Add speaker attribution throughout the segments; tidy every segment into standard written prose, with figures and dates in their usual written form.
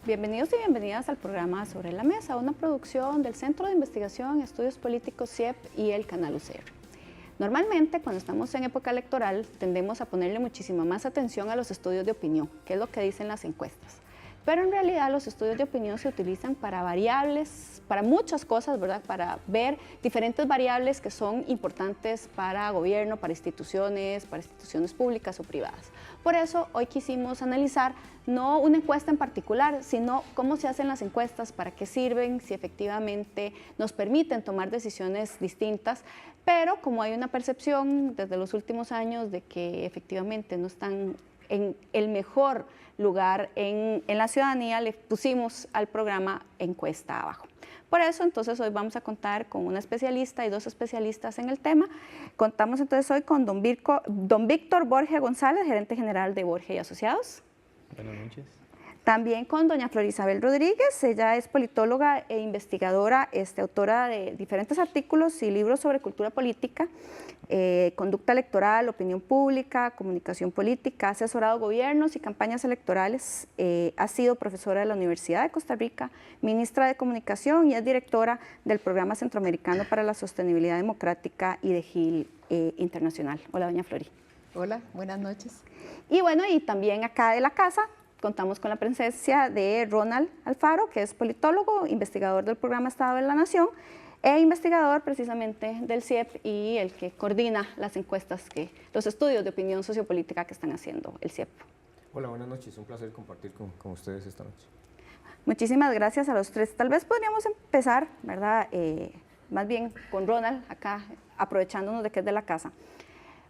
Speaker 1: Bienvenidos y bienvenidas al programa Sobre la Mesa, una producción del Centro de Investigación y Estudios Políticos CIEP y el canal UCR. Normalmente, cuando estamos en época electoral, tendemos a ponerle muchísima más atención a los estudios de opinión, que es lo que dicen las encuestas. Pero en realidad los estudios de opinión se utilizan para variables, para muchas cosas, ¿verdad? Para ver diferentes variables que son importantes para gobierno, para instituciones públicas o privadas. Por eso hoy quisimos analizar no una encuesta en particular, sino cómo se hacen las encuestas, para qué sirven, si efectivamente nos permiten tomar decisiones distintas, pero como hay una percepción desde los últimos años de que efectivamente no están en el mejor lugar en la ciudadanía, le pusimos al programa encuesta abajo. Por eso, entonces, hoy vamos a contar con una especialista y dos especialistas en el tema. Contamos entonces hoy con don Víctor Borge González, gerente general de Borge y Asociados.
Speaker 2: Buenas noches. También
Speaker 1: con doña Florisabel Rodríguez, ella es politóloga e investigadora, autora de diferentes artículos y libros sobre cultura política, conducta electoral, opinión pública, comunicación política, ha asesorado gobiernos y campañas electorales, ha sido profesora de la Universidad de Costa Rica, ministra de Comunicación y es directora del Programa Centroamericano para la Sostenibilidad Democrática y de GIL Internacional. Hola, doña Flori.
Speaker 3: Hola, buenas noches.
Speaker 1: Y bueno, y también acá de la casa, contamos con la presencia de Ronald Alfaro, que es politólogo, investigador del programa Estado de la Nación e investigador precisamente del CIEP y el que coordina las encuestas, los estudios de opinión sociopolítica que están haciendo el CIEP.
Speaker 2: Hola, buenas noches, un placer compartir con ustedes esta noche.
Speaker 1: Muchísimas gracias a los tres. Tal vez podríamos empezar, ¿verdad? Más bien con Ronald, acá aprovechándonos de que es de la casa.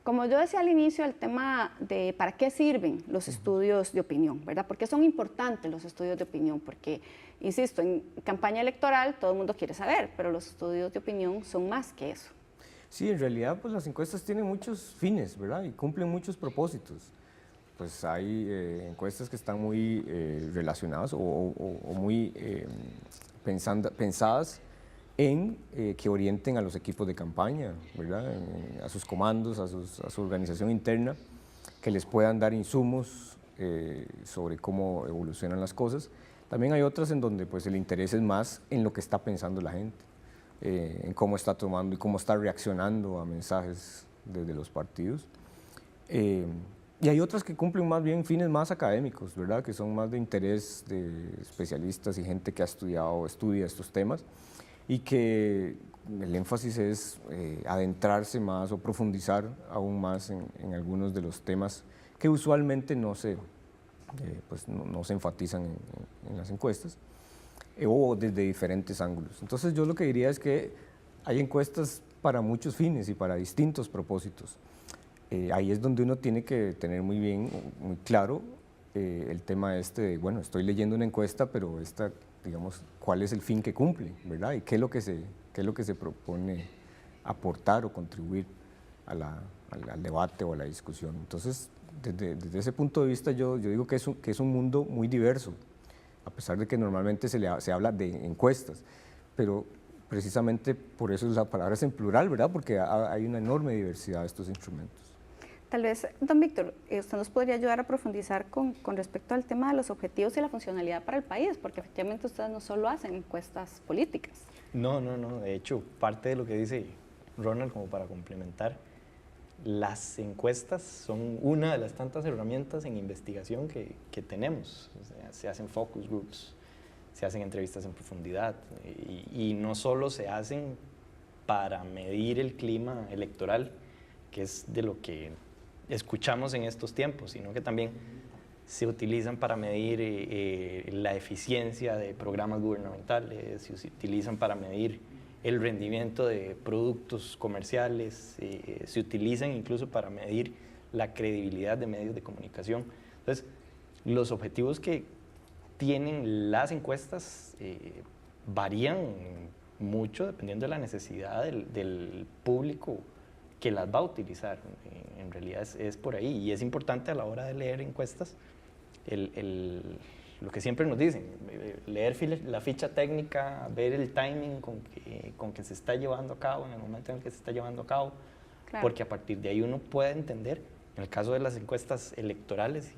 Speaker 1: Como yo decía al inicio, el tema de para qué sirven los estudios de opinión, ¿verdad? ¿Por qué son importantes los estudios de opinión? Porque, insisto, en campaña electoral todo el mundo quiere saber, pero los estudios de opinión son más que eso.
Speaker 2: Sí, en realidad pues las encuestas tienen muchos fines, ¿verdad? Y cumplen muchos propósitos. Pues hay encuestas que están muy relacionadas o muy pensadas en que orienten a los equipos de campaña, ¿verdad? A sus comandos, a su organización interna, que les puedan dar insumos sobre cómo evolucionan las cosas. También hay otras en donde pues, el interés es más en lo que está pensando la gente, en cómo está tomando y cómo está reaccionando a mensajes desde los partidos. Y hay otras que cumplen más bien fines más académicos, ¿verdad? Que son más de interés de especialistas y gente que ha estudiado o estudia estos temas, y que el énfasis es adentrarse más o profundizar aún más en algunos de los temas que usualmente no se enfatizan en las encuestas o desde diferentes ángulos. Entonces yo lo que diría es que hay encuestas para muchos fines y para distintos propósitos. Ahí es donde uno tiene que tener muy claro el tema de, bueno, estoy leyendo una encuesta, pero digamos, cuál es el fin que cumple, ¿verdad? Y qué es lo que se propone aportar o contribuir al debate o a la discusión. Entonces, desde ese punto de vista, yo digo que es un mundo muy diverso, a pesar de que normalmente se habla de encuestas, pero precisamente por eso la palabra es en plural, ¿verdad? Porque hay una enorme diversidad de estos instrumentos.
Speaker 1: Tal vez, don Víctor, usted nos podría ayudar a profundizar con respecto al tema de los objetivos y la funcionalidad para el país, porque efectivamente ustedes no solo hacen encuestas políticas.
Speaker 4: No, de hecho, parte de lo que dice Ronald, como para complementar, las encuestas son una de las tantas herramientas en investigación que tenemos. O sea, se hacen focus groups, se hacen entrevistas en profundidad, y no solo se hacen para medir el clima electoral, que es de lo que escuchamos en estos tiempos, sino que también se utilizan para medir la eficiencia de programas gubernamentales, se utilizan para medir el rendimiento de productos comerciales, se utilizan incluso para medir la credibilidad de medios de comunicación. Entonces, los objetivos que tienen las encuestas varían mucho dependiendo de la necesidad del público que las va a utilizar. En realidad es por ahí, y es importante a la hora de leer encuestas lo que siempre nos dicen, leer la ficha técnica, ver el timing con que se está llevando a cabo, en el momento en el que se está llevando a cabo, claro, porque a partir de ahí uno puede entender, en el caso de las encuestas electorales,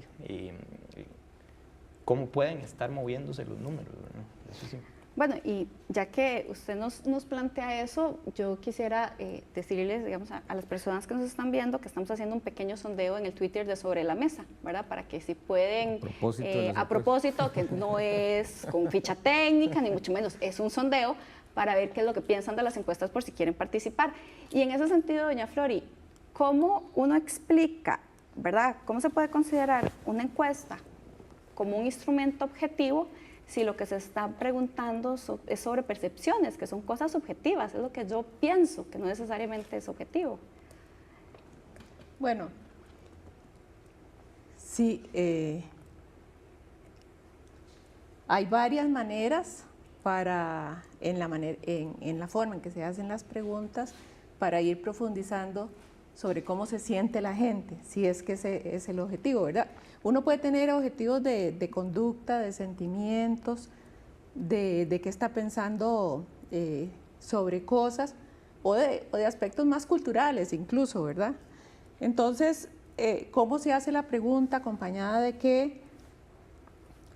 Speaker 4: cómo pueden estar moviéndose los números, ¿verdad? Eso sí.
Speaker 1: Bueno, y ya que usted nos plantea eso, yo quisiera decirles, digamos, a las personas que nos están viendo que estamos haciendo un pequeño sondeo en el Twitter de Sobre la Mesa, ¿verdad? Para que si pueden, a propósito, que no es con ficha técnica, ni mucho menos, es un sondeo para ver qué es lo que piensan de las encuestas por si quieren participar. Y en ese sentido, doña Flori, ¿cómo uno explica, verdad? ¿Cómo se puede considerar una encuesta como un instrumento objetivo si lo que se está preguntando es sobre percepciones, que son cosas subjetivas? Es lo que yo pienso, que no necesariamente es objetivo.
Speaker 3: Bueno, sí, hay varias maneras en la forma en que se hacen las preguntas, para ir profundizando sobre cómo se siente la gente, si es que ese es el objetivo, ¿verdad? Uno puede tener objetivos de conducta, de sentimientos, de qué está pensando sobre cosas, o de aspectos más culturales incluso, ¿verdad? Entonces, ¿cómo se hace la pregunta? ¿Acompañada de qué?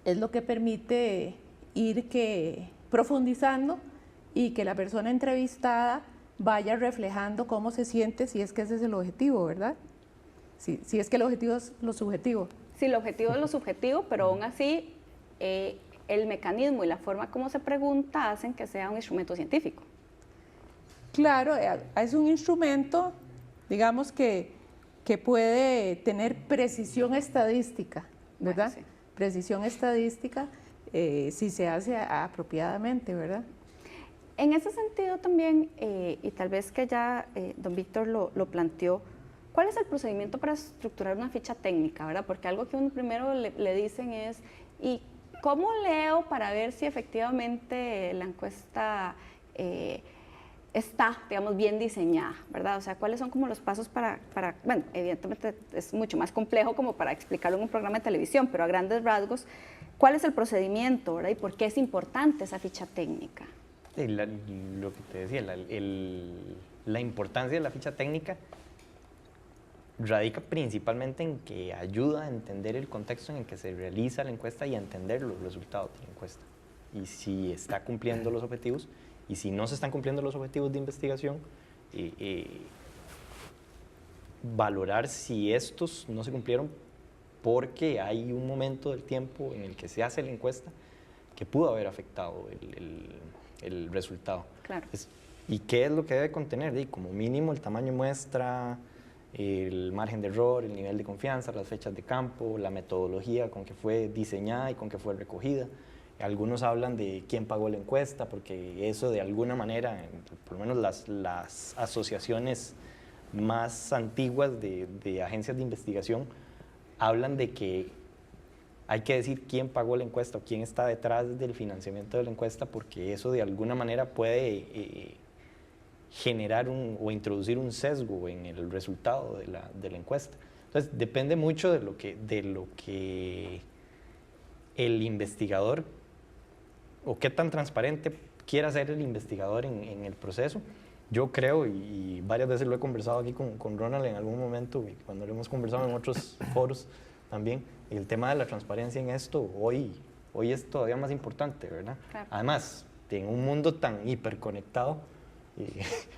Speaker 3: Es lo que permite ir profundizando y que la persona entrevistada vaya reflejando cómo se siente, si es que ese es el objetivo, ¿verdad? Si es que el objetivo es lo subjetivo.
Speaker 1: Sí, el objetivo es lo subjetivo, pero aún así el mecanismo y la forma como se pregunta hacen que sea un instrumento científico.
Speaker 3: Claro, es un instrumento, digamos, que puede tener precisión estadística, ¿verdad?
Speaker 1: Bueno, sí.
Speaker 3: Precisión estadística si se hace apropiadamente, ¿verdad?
Speaker 1: En ese sentido también, y tal vez que ya don Víctor lo planteó, ¿cuál es el procedimiento para estructurar una ficha técnica, verdad? Porque algo que uno primero le dicen es, ¿y cómo leo para ver si efectivamente la encuesta está, digamos, bien diseñada, verdad? O sea, ¿cuáles son como los pasos para, bueno, evidentemente es mucho más complejo como para explicarlo en un programa de televisión, pero a grandes rasgos, ¿cuál es el procedimiento, verdad? ¿Y por qué es importante esa ficha técnica?
Speaker 4: Lo que te decía, la importancia de la ficha técnica radica principalmente en que ayuda a entender el contexto en el que se realiza la encuesta y a entender los resultados de la encuesta. Y si está cumpliendo los objetivos, y si no se están cumpliendo los objetivos de investigación, valorar si estos no se cumplieron porque hay un momento del tiempo en el que se hace la encuesta que pudo haber afectado el resultado.
Speaker 1: Claro.
Speaker 4: ¿Y qué es lo que debe contener? Como mínimo el tamaño de muestra, el margen de error, el nivel de confianza, las fechas de campo, la metodología con que fue diseñada y con que fue recogida. Algunos hablan de quién pagó la encuesta, porque eso de alguna manera, por lo menos las asociaciones más antiguas de agencias de investigación, hablan de que hay que decir quién pagó la encuesta o quién está detrás del financiamiento de la encuesta, porque eso de alguna manera puede generar o introducir un sesgo en el resultado de la encuesta. Entonces, depende mucho de lo que el investigador, o qué tan transparente quiera ser el investigador en el proceso. Yo creo, y varias veces lo he conversado aquí con Ronald en algún momento, y cuando lo hemos conversado en otros foros también, el tema de la transparencia en esto hoy es todavía más importante, ¿verdad? Claro. Además, en un mundo tan hiperconectado,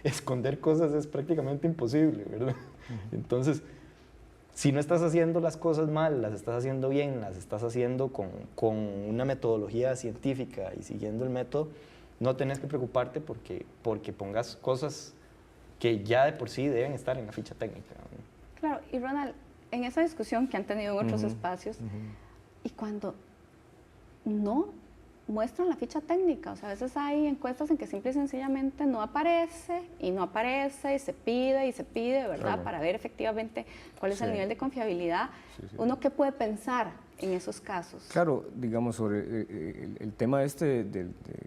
Speaker 4: esconder cosas es prácticamente imposible, ¿verdad? Entonces, si no estás haciendo las cosas mal, las estás haciendo bien, las estás haciendo con una metodología científica y siguiendo el método, no tenés que preocuparte porque pongas cosas que ya de por sí deben estar en la ficha técnica, ¿no?
Speaker 1: Claro, y Ronald, en esa discusión que han tenido en otros espacios, y cuando no muestran la ficha técnica, o sea, a veces hay encuestas en que simple y sencillamente no aparece y se pide, ¿verdad? Claro. Para ver efectivamente cuál es el nivel de confiabilidad. ¿Uno qué puede pensar en esos casos?
Speaker 2: Claro, digamos, sobre el tema de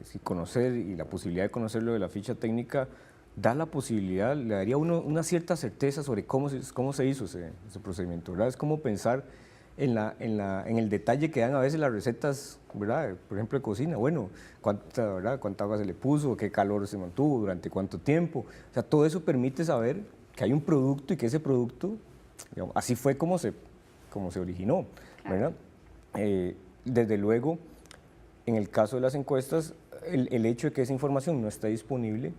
Speaker 2: si conocer y la posibilidad de conocer lo de la ficha técnica, da la posibilidad, le daría a uno una cierta certeza sobre cómo se hizo ese procedimiento, ¿verdad? Es como pensar en el detalle que dan a veces las recetas, ¿verdad? Por ejemplo, de cocina. Bueno, cuánta agua se le puso, qué calor se mantuvo, durante cuánto tiempo. O sea, todo eso permite saber que hay un producto y que ese producto, digamos, así fue como se originó, ¿verdad? desde luego, en el caso de las encuestas, el hecho de que esa información no está disponible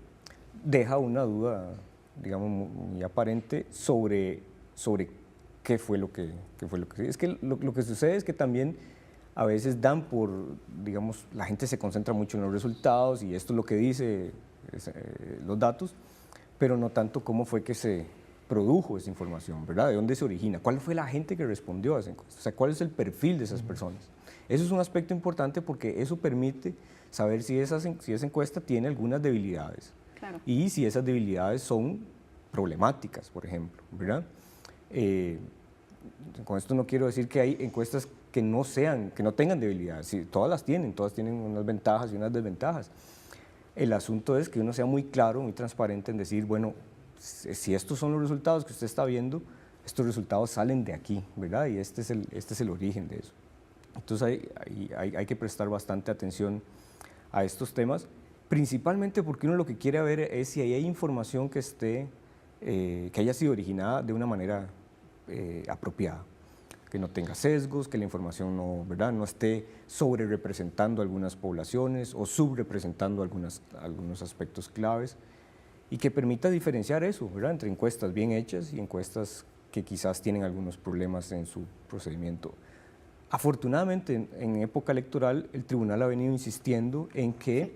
Speaker 2: deja una duda, digamos, muy aparente sobre qué fue lo que es que lo que sucede es que también a veces dan por, digamos, la gente se concentra mucho en los resultados y esto es lo que dice los datos, pero no tanto cómo fue que se produjo esa información, ¿verdad? ¿De dónde se origina? ¿Cuál fue la gente que respondió a esa encuesta? O sea, ¿cuál es el perfil de esas personas? Eso es un aspecto importante porque eso permite saber si esa encuesta tiene algunas debilidades.
Speaker 1: Claro.
Speaker 2: Y si esas debilidades son problemáticas, por ejemplo, ¿verdad? Con esto no quiero decir que hay encuestas que no tengan debilidades, sí, todas tienen unas ventajas y unas desventajas. El asunto es que uno sea muy claro, muy transparente en decir, bueno, si estos son los resultados que usted está viendo, estos resultados salen de aquí, ¿verdad? Y este es el origen de eso. Entonces hay que prestar bastante atención a estos temas, principalmente porque uno lo que quiere ver es si hay información que haya sido originada de una manera apropiada, que no tenga sesgos, que la información no esté sobre representando algunas poblaciones o subrepresentando algunos aspectos claves y que permita diferenciar eso, ¿verdad? Entre encuestas bien hechas y encuestas que quizás tienen algunos problemas en su procedimiento. Afortunadamente, en época electoral, el tribunal ha venido insistiendo en que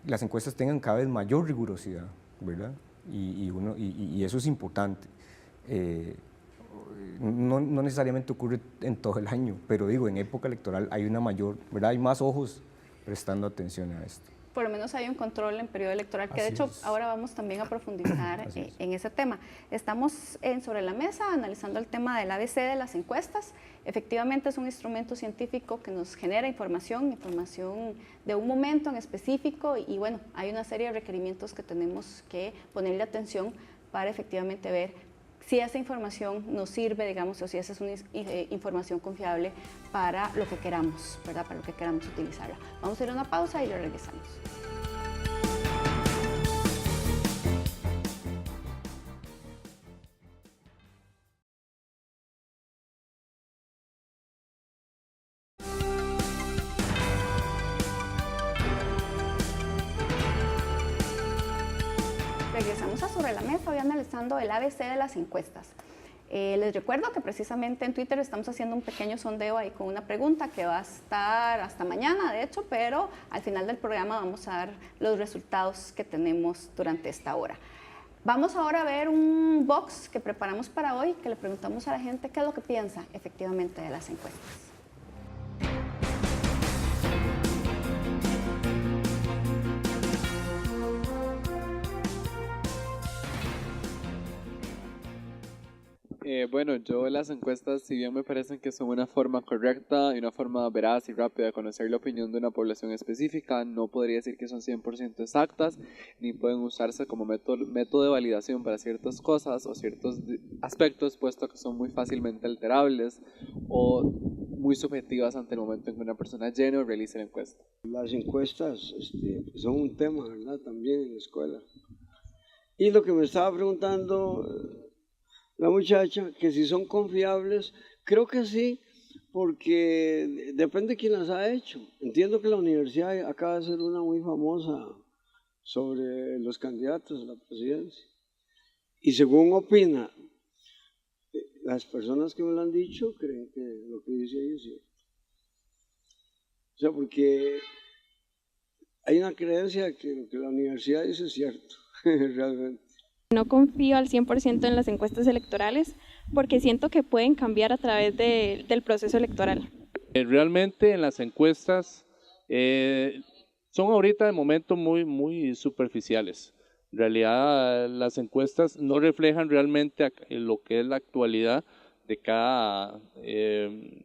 Speaker 2: las encuestas tengan cada vez mayor rigurosidad, ¿verdad? Y eso es importante. No necesariamente ocurre en todo el año, pero digo, en época electoral hay una mayor, ¿verdad? Hay más ojos prestando atención a esto.
Speaker 1: Por lo menos hay un control en periodo electoral, que de hecho ahora vamos también a profundizar en ese tema. Estamos Sobre la Mesa analizando el tema del ABC de las encuestas. Efectivamente es un instrumento científico que nos genera información de un momento en específico y bueno, hay una serie de requerimientos que tenemos que ponerle atención para efectivamente ver si esa información nos sirve, digamos, o si esa es una información confiable para lo que queramos, ¿verdad? Para lo que queramos utilizarla. Vamos a ir a una pausa y lo regresamos. Regresamos a Sobre la Mesa, hoy analizando el ABC de las encuestas. Les recuerdo que precisamente en Twitter estamos haciendo un pequeño sondeo ahí con una pregunta que va a estar hasta mañana, de hecho, pero al final del programa vamos a dar los resultados que tenemos durante esta hora. Vamos ahora a ver un box que preparamos para hoy, que le preguntamos a la gente qué es lo que piensa efectivamente de las encuestas.
Speaker 5: Bueno, yo las encuestas, si bien me parecen que son una forma correcta y una forma veraz y rápida de conocer la opinión de una población específica, no podría decir que son 100% exactas, ni pueden usarse como método de validación para ciertas cosas o ciertos aspectos, puesto que son muy fácilmente alterables o muy subjetivas ante el momento en que una persona llene o realice la encuesta.
Speaker 6: Las encuestas son un tema, ¿verdad?, también en la escuela. Y lo que me estaba preguntando la muchacha, que si son confiables, creo que sí, porque depende de quién las ha hecho. Entiendo que la universidad acaba de hacer una muy famosa sobre los candidatos a la presidencia. Y según opina, las personas que me lo han dicho creen que lo que dice ahí es cierto. O sea, porque hay una creencia de que lo que la universidad dice es cierto, realmente.
Speaker 7: No confío al 100% en las encuestas electorales porque siento que pueden cambiar a través del proceso electoral.
Speaker 8: Realmente en las encuestas son ahorita de momento muy superficiales. En realidad las encuestas no reflejan realmente lo que es la actualidad de cada, en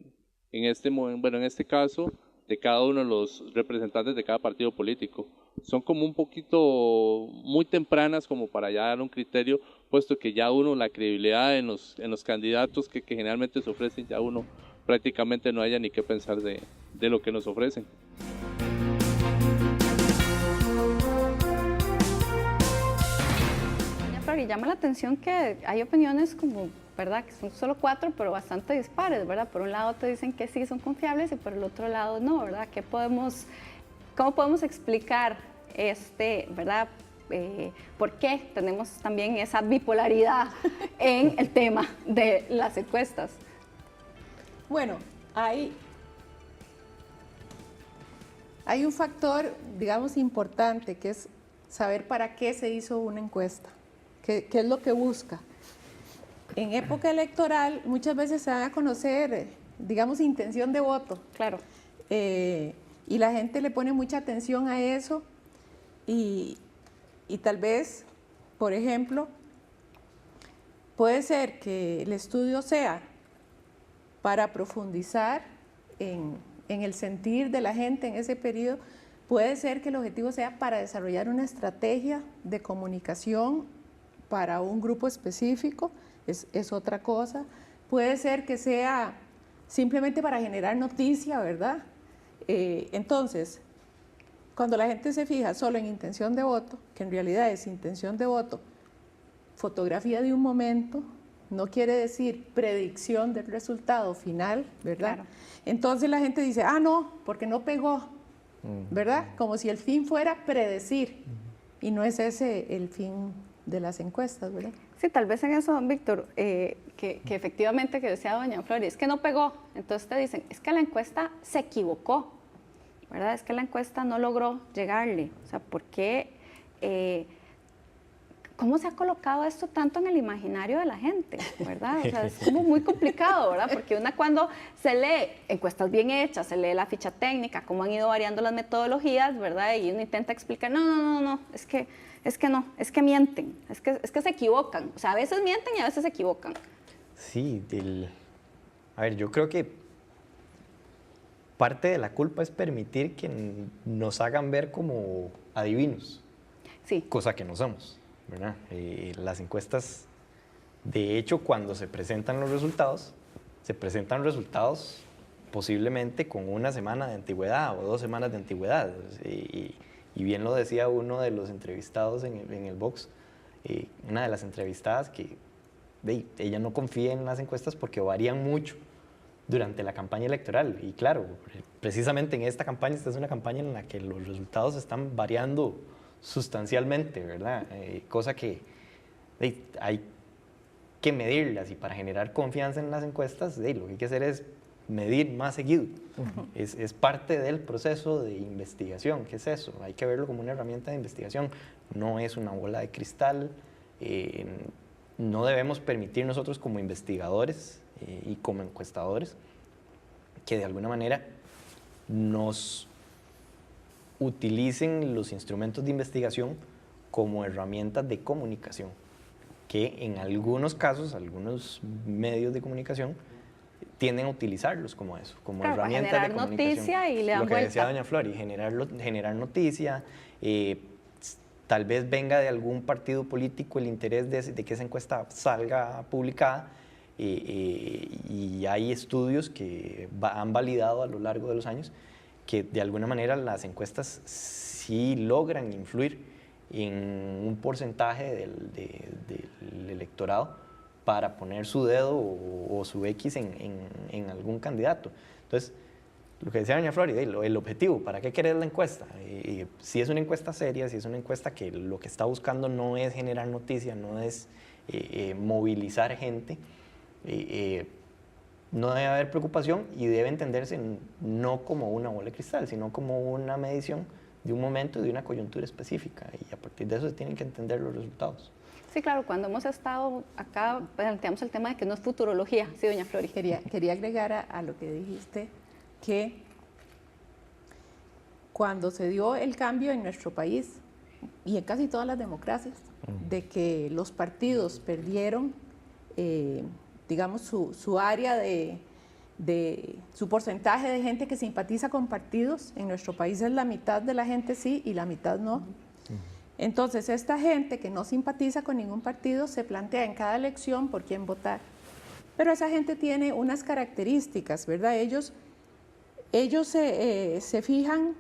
Speaker 8: este caso, de cada uno de los representantes de cada partido político. Son como un poquito muy tempranas como para ya dar un criterio, puesto que ya uno, la credibilidad en los candidatos que generalmente se ofrecen, ya uno prácticamente no haya ni qué pensar de lo que nos ofrecen.
Speaker 1: Doña Flor, y llama la atención que hay opiniones como ¿verdad? Que son solo 4, pero bastante dispares, ¿verdad? Por un lado te dicen que sí son confiables y por el otro lado no, ¿verdad? ¿Cómo podemos explicar ¿verdad? ¿Por qué tenemos también esa bipolaridad en el tema de las encuestas?
Speaker 3: Bueno, hay un factor, digamos, importante, que es saber para qué se hizo una encuesta, qué es lo que busca. En época electoral muchas veces se da a conocer, digamos, intención de voto.
Speaker 1: Claro.
Speaker 3: Y la gente le pone mucha atención a eso y tal vez, por ejemplo, puede ser que el estudio sea para profundizar en el sentir de la gente en ese periodo. Puede ser que el objetivo sea para desarrollar una estrategia de comunicación para un grupo específico, es otra cosa. Puede ser que sea simplemente para generar noticia, ¿verdad? Entonces, cuando la gente se fija solo en intención de voto, que en realidad es intención de voto, fotografía de un momento, no quiere decir predicción del resultado final, ¿verdad?
Speaker 1: Claro.
Speaker 3: Entonces la gente dice, no, porque no pegó, ¿verdad? Como si el fin fuera predecir, y no es ese el fin de las encuestas, ¿verdad?
Speaker 1: Sí, tal vez en eso, don Víctor, que efectivamente, que decía doña Flori, es que no pegó. Entonces te dicen, es que la encuesta se equivocó, ¿verdad? Es que la encuesta no logró llegarle. O sea, ¿por qué? ¿Cómo se ha colocado esto tanto en el imaginario de la gente, verdad? O sea, es como muy complicado, ¿verdad? Porque cuando se lee encuestas bien hechas, se lee la ficha técnica, cómo han ido variando las metodologías, ¿verdad? Y uno intenta explicar, no, es que no, es que mienten, es que se equivocan. O sea, a veces mienten y a veces se equivocan.
Speaker 4: Sí, a ver, yo creo que parte de la culpa es permitir que nos hagan ver como adivinos,
Speaker 1: Sí.
Speaker 4: cosa que no somos, ¿verdad? Las encuestas, de hecho, cuando se presentan los resultados, se presentan resultados posiblemente con una semana de antigüedad o 2 semanas de antigüedad. Y bien lo decía uno de los entrevistados en el box, una de las entrevistadas, que ella no confía en las encuestas porque varían mucho durante la campaña electoral. Y claro, precisamente en esta campaña, esta es una campaña en la que los resultados están variando sustancialmente, ¿verdad? Cosa que hay que medirlas, y para generar confianza en las encuestas, lo que hay que hacer es medir más seguido. Es parte del proceso de investigación. ¿Qué es eso? Hay que verlo como una herramienta de investigación, no es una bola de cristal. No debemos permitir nosotros como investigadores y como encuestadores que de alguna manera nos utilicen los instrumentos de investigación como herramientas de comunicación, que en algunos casos, algunos medios de comunicación tienden a utilizarlos como eso, como herramientas de comunicación.
Speaker 1: Generar noticia y le dan vuelta.
Speaker 4: Lo que decía doña Flori, generar noticia, tal vez venga de algún partido político el interés de que esa encuesta salga publicada, y hay estudios que han validado a lo largo de los años que de alguna manera las encuestas sí logran influir en un porcentaje del electorado para poner su dedo o su X en algún candidato. Entonces, lo que decía doña Flori, el objetivo, ¿para qué querés la encuesta? Si es una encuesta seria, si es una encuesta que lo que está buscando no es generar noticia, no es movilizar gente, no debe haber preocupación y debe entenderse no como una bola de cristal, sino como una medición de un momento y de una coyuntura específica, y a partir de eso se tienen que entender los resultados.
Speaker 1: Sí, claro, cuando hemos estado acá planteamos el tema de que no es futurología. Sí, doña Flori.
Speaker 3: Quería agregar a lo que dijiste, que cuando se dio el cambio en nuestro país y en casi todas las democracias, de que los partidos perdieron, digamos, su área su porcentaje de gente que simpatiza con partidos, en nuestro país es la mitad de la gente sí y la mitad no. Entonces, esta gente que no simpatiza con ningún partido se plantea en cada elección por quién votar. Pero esa gente tiene unas características, ¿verdad? Ellos se fijan,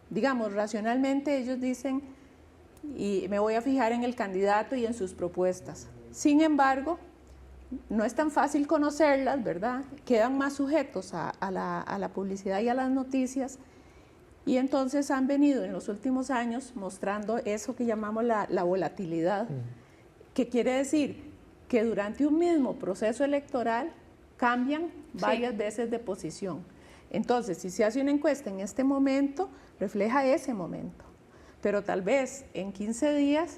Speaker 3: digamos, racionalmente, ellos dicen, y me voy a fijar en el candidato y en sus propuestas. Sin embargo, no es tan fácil conocerlas, ¿verdad? Quedan más sujetos a la publicidad y a las noticias, y entonces han venido en los últimos años mostrando eso que llamamos la volatilidad, que quiere decir que durante un mismo proceso electoral cambian varias veces de posición. Entonces, si se hace una encuesta en este momento, refleja ese momento, pero tal vez en 15 días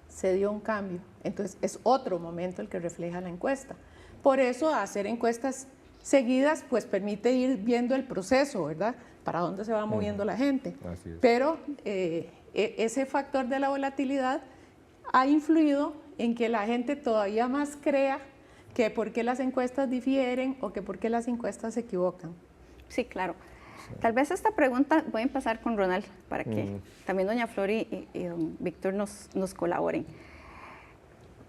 Speaker 3: se dio un cambio, entonces es otro momento el que refleja la encuesta. Por eso hacer encuestas seguidas pues permite ir viendo el proceso, ¿verdad? Para dónde se va moviendo la gente.
Speaker 2: Así es.
Speaker 3: Pero ese factor de la volatilidad ha influido en que la gente todavía más crea que por qué las encuestas difieren o que por qué las encuestas se equivocan.
Speaker 1: Sí, claro. Tal vez esta pregunta, voy a empezar con Ronald para que también doña Flor y don Víctor nos colaboren.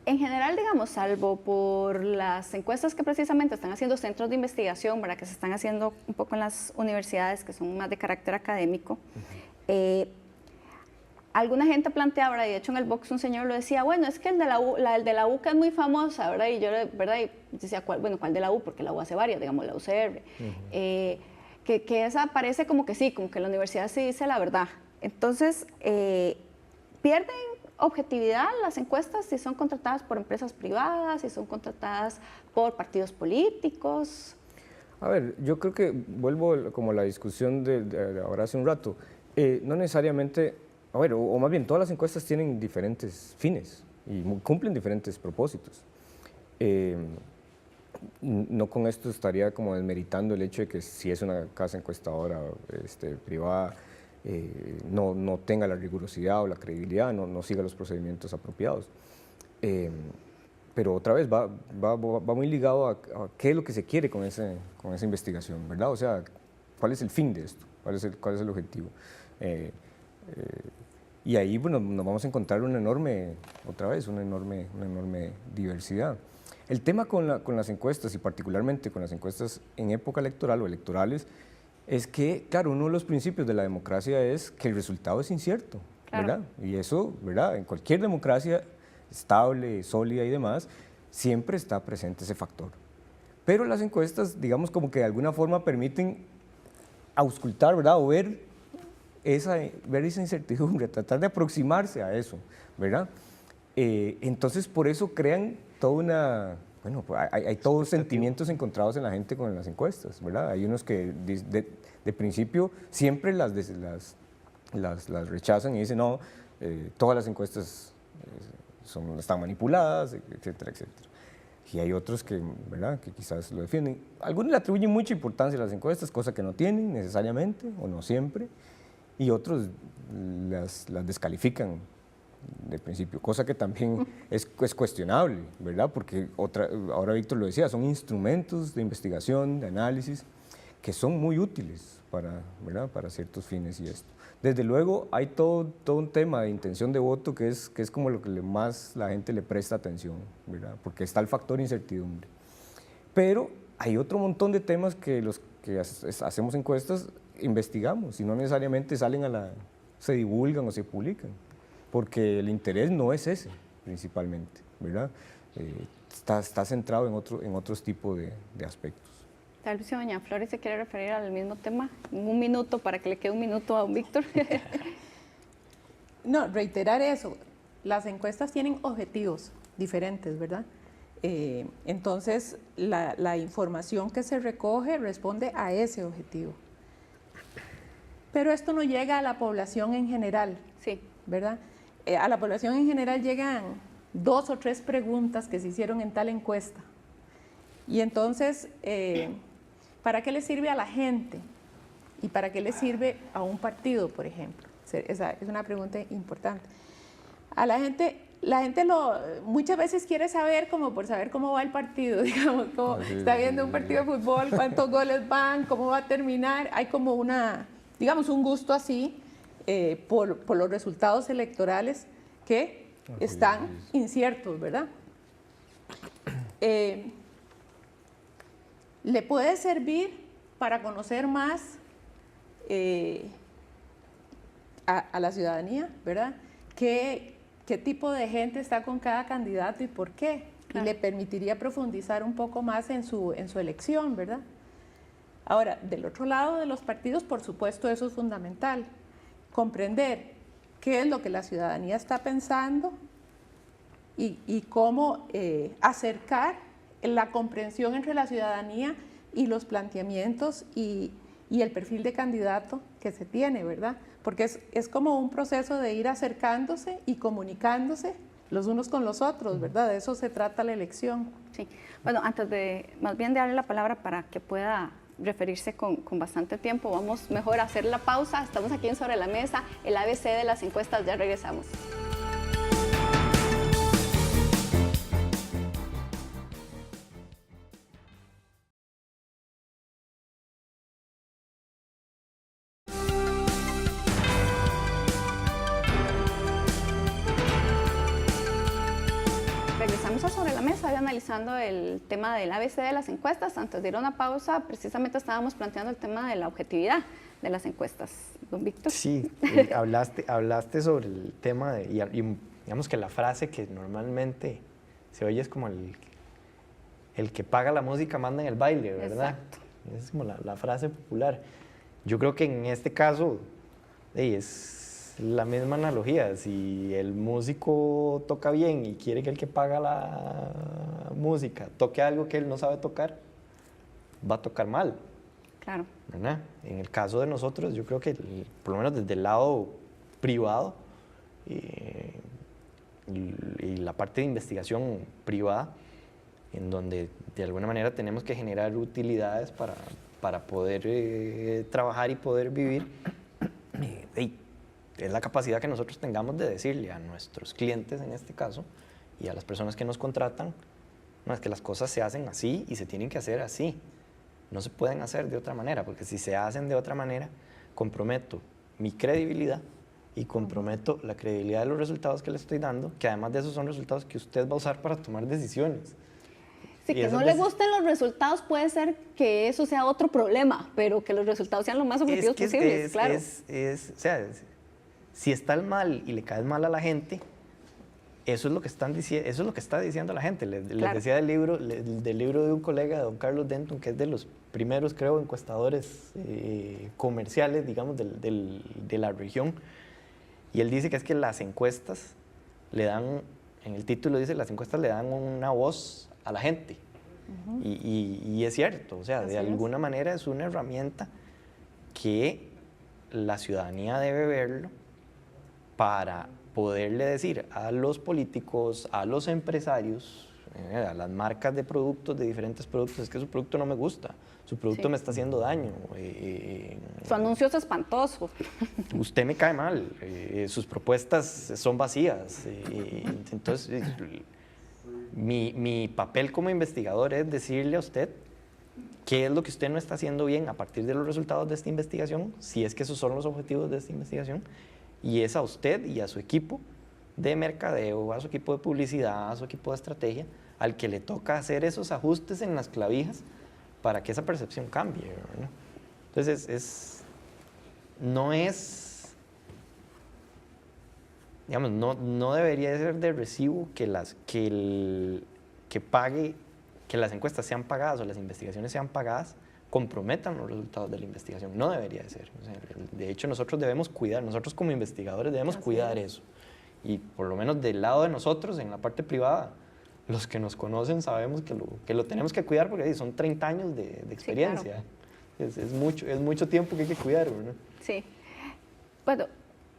Speaker 1: En general, digamos, salvo por las encuestas que precisamente están haciendo centros de investigación, ¿verdad?, que se están haciendo un poco en las universidades, que son más de carácter académico, alguna gente planteaba, ¿verdad?, y de hecho en el box un señor lo decía, bueno, es que el de la UCA es muy famosa, ¿verdad? Y yo, ¿verdad?, y decía, ¿cuál de la U? Porque la U hace varias, digamos, la UCR. Que esa parece como que sí, como que la universidad sí dice la verdad. Entonces, pierden objetividad las encuestas si son contratadas por empresas privadas, si son contratadas por partidos políticos.
Speaker 2: A ver, yo creo que vuelvo como a la discusión de ahora hace un rato. No necesariamente, a ver, o más bien, todas las encuestas tienen diferentes fines y cumplen diferentes propósitos. No con esto estaría como desmeritando el hecho de que si es una casa encuestadora privada, no tenga la rigurosidad o la credibilidad, no siga los procedimientos apropiados. Pero otra vez va muy ligado a qué es lo que se quiere con esa investigación, ¿verdad? O sea, ¿cuál es el fin de esto? ¿Cuál es el objetivo? Y ahí, bueno, nos vamos a encontrar una enorme diversidad. El tema con las encuestas, y particularmente con las encuestas en época electoral o electorales, es que, claro, uno de los principios de la democracia es que el resultado es incierto,
Speaker 1: claro,
Speaker 2: ¿verdad? Y eso, ¿verdad?, en cualquier democracia estable, sólida y demás, siempre está presente ese factor. Pero las encuestas, digamos, como que de alguna forma permiten auscultar, ¿verdad?, o ver esa incertidumbre, tratar de aproximarse a eso, ¿verdad? Entonces, por eso crean toda una... Bueno, pues hay todos sentimientos encontrados en la gente con las encuestas, ¿verdad? Hay unos que de principio siempre las rechazan y dicen, no, todas las encuestas están manipuladas, etcétera, etcétera. Y hay otros que, ¿verdad?, que quizás lo defienden. Algunos le atribuyen mucha importancia a las encuestas, cosa que no tienen necesariamente, o no siempre, y otros las descalifican de principio, cosa que también es cuestionable, ¿verdad? Porque ahora Víctor lo decía, son instrumentos de investigación, de análisis, que son muy útiles ¿verdad?, para ciertos fines y esto. Desde luego hay todo un tema de intención de voto que es como lo que más la gente le presta atención, ¿verdad?, porque está el factor incertidumbre. Pero hay otro montón de temas que los que hacemos encuestas investigamos y no necesariamente se divulgan o se publican, porque el interés no es ese principalmente, ¿verdad? Está centrado en otros tipos de aspectos.
Speaker 1: Tal vez si doña Flores se quiere referir al mismo tema en un minuto, para que le quede un minuto a don Víctor.
Speaker 3: No, reiterar eso, las encuestas tienen objetivos diferentes, ¿verdad? Entonces, la información que se recoge responde a ese objetivo. Pero esto no llega a la población en general,
Speaker 1: Sí.
Speaker 3: ¿verdad? A la población en general llegan 2 o 3 preguntas que se hicieron en tal encuesta. Y entonces, ¿para qué le sirve a la gente? ¿Y para qué le sirve a un partido, por ejemplo? Esa es una pregunta importante. A la gente muchas veces quiere saber como por saber cómo va el partido, digamos, como está viendo un partido de fútbol, cuántos goles van, cómo va a terminar. Hay como un gusto así por los resultados electorales que están inciertos, ¿verdad? Le puede servir para conocer más a la ciudadanía, ¿verdad? ¿Qué tipo de gente está con cada candidato y por qué? y le permitiría profundizar un poco más en su elección, ¿verdad? Ahora, del otro lado de los partidos, por supuesto, eso es fundamental, comprender qué es lo que la ciudadanía está pensando y cómo acercar la comprensión entre la ciudadanía y los planteamientos y el perfil de candidato que se tiene, ¿verdad? Porque es como un proceso de ir acercándose y comunicándose los unos con los otros, ¿verdad? De eso se trata la elección.
Speaker 1: Sí. Bueno, antes de, más bien de darle la palabra para que pueda referirse con bastante tiempo, vamos mejor a hacer la pausa. Estamos aquí en Sobre la Mesa, el ABC de las encuestas, ya regresamos. Regresamos a Sobre la Mesa, analizando el tema del ABC de las encuestas. Antes de ir a una pausa, precisamente estábamos planteando el tema de la objetividad de las encuestas. Don Víctor.
Speaker 4: Sí, hablaste sobre el tema de, y digamos que la frase que normalmente se oye es como el que paga la música manda en el baile, ¿verdad?
Speaker 1: Exacto.
Speaker 4: Es como la frase popular. Yo creo que en este caso es la misma analogía. Si el músico toca bien y quiere que el que paga la música toque algo que él no sabe tocar, va a tocar mal.
Speaker 1: Claro.
Speaker 4: ¿Verdad? En el caso de nosotros, yo creo que por lo menos desde el lado privado y la parte de investigación privada, en donde de alguna manera tenemos que generar utilidades para poder trabajar y poder vivir, es la capacidad que nosotros tengamos de decirle a nuestros clientes, en este caso, y a las personas que nos contratan, no, es que las cosas se hacen así y se tienen que hacer así. No se pueden hacer de otra manera, porque si se hacen de otra manera, comprometo mi credibilidad y comprometo la credibilidad de los resultados que le estoy dando, que además de esos son resultados que usted va a usar para tomar decisiones.
Speaker 1: Sí, que no le gusten los resultados puede ser que eso sea otro problema, pero que los resultados sean lo más objetivos posibles, claro.
Speaker 4: O sea, si está el mal y le caes mal a la gente, eso es lo que eso es lo que está diciendo la gente. Les decía del libro de un colega, don Carlos Denton, que es de los primeros, creo, encuestadores comerciales, digamos, de la región. Y él dice que es que las encuestas le dan, en el título dice, las encuestas le dan una voz a la gente. Y es cierto, o sea, de alguna manera es una herramienta que la ciudadanía debe verlo para poderle decir a los políticos, a los empresarios, a las marcas de productos, de diferentes productos, es que su producto no me gusta, su producto me está haciendo daño.
Speaker 1: Su anuncio es espantoso.
Speaker 4: Usted me cae mal, sus propuestas son vacías. Entonces, mi papel como investigador es decirle a usted qué es lo que usted no está haciendo bien a partir de los resultados de esta investigación, si es que esos son los objetivos de esta investigación, y es a usted y a su equipo de mercadeo, a su equipo de publicidad, a su equipo de estrategia, al que le toca hacer esos ajustes en las clavijas para que esa percepción cambie, ¿verdad? Entonces, no debería ser de recibo que las encuestas sean pagadas o las investigaciones sean pagadas, comprometan los resultados de la investigación. No debería de ser. O sea, de hecho, nosotros debemos cuidar, nosotros como investigadores debemos cuidar eso. Y por lo menos del lado de nosotros, en la parte privada, los que nos conocen sabemos que lo tenemos que cuidar porque son 30 años de experiencia. Sí, claro. Es mucho tiempo que hay que cuidar, ¿verdad?
Speaker 1: Sí. Bueno,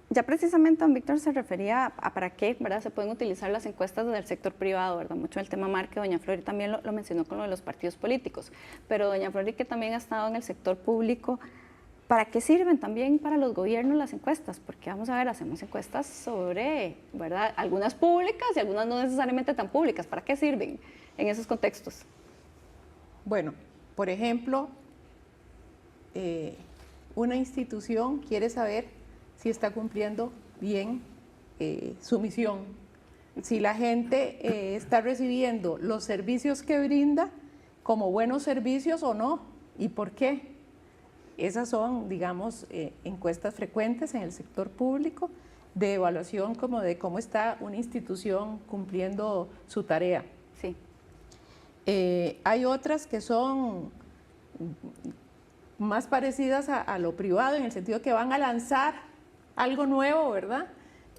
Speaker 1: ya precisamente don Víctor se refería a para qué, ¿verdad? Se pueden utilizar las encuestas del sector privado, ¿verdad? Mucho el tema marca, doña Flori también lo mencionó con lo de los partidos políticos, pero doña Flori, que también ha estado en el sector público, ¿para qué sirven también para los gobiernos las encuestas? Porque vamos a ver, hacemos encuestas sobre, ¿verdad? Algunas públicas y algunas no necesariamente tan públicas. ¿Para qué sirven en esos contextos?
Speaker 3: Bueno, por ejemplo, una institución quiere saber si está cumpliendo bien su misión, si la gente está recibiendo los servicios que brinda como buenos servicios o no, y por qué. Esas son, digamos, encuestas frecuentes en el sector público de evaluación como de cómo está una institución cumpliendo su tarea.
Speaker 1: Sí.
Speaker 3: Hay otras que son más parecidas a lo privado, en el sentido que van a lanzar algo nuevo, ¿verdad?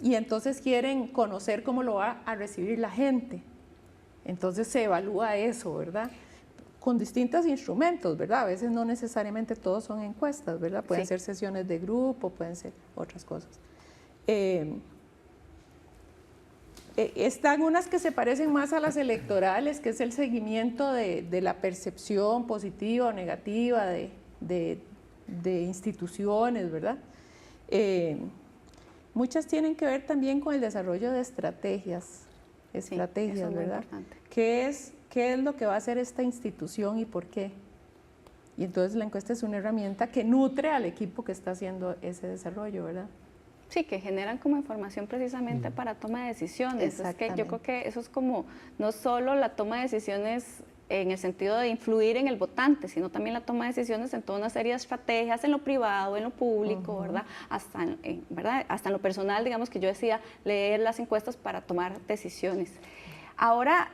Speaker 3: Y entonces quieren conocer cómo lo va a recibir la gente. Entonces se evalúa eso, ¿verdad? Con distintos instrumentos, ¿verdad? A veces no necesariamente todos son encuestas, ¿verdad? Pueden ser sesiones de grupo, pueden ser otras cosas. Están unas que se parecen más a las electorales, que es el seguimiento de la percepción positiva o negativa de instituciones, ¿verdad? Muchas tienen que ver también con el desarrollo de estrategias, ¿verdad? ¿Qué es lo que va a hacer esta institución y por qué? Y entonces la encuesta es una herramienta que nutre al equipo que está haciendo ese desarrollo, ¿verdad?
Speaker 1: Sí, que generan como información precisamente para toma de decisiones. Es que yo creo que eso es como no solo la toma de decisiones en el sentido de influir en el votante, sino también la toma de decisiones en toda una serie de estrategias, en lo privado, en lo público, ¿verdad? ¿verdad? Hasta en lo personal, digamos que yo decía leer las encuestas para tomar decisiones. Ahora,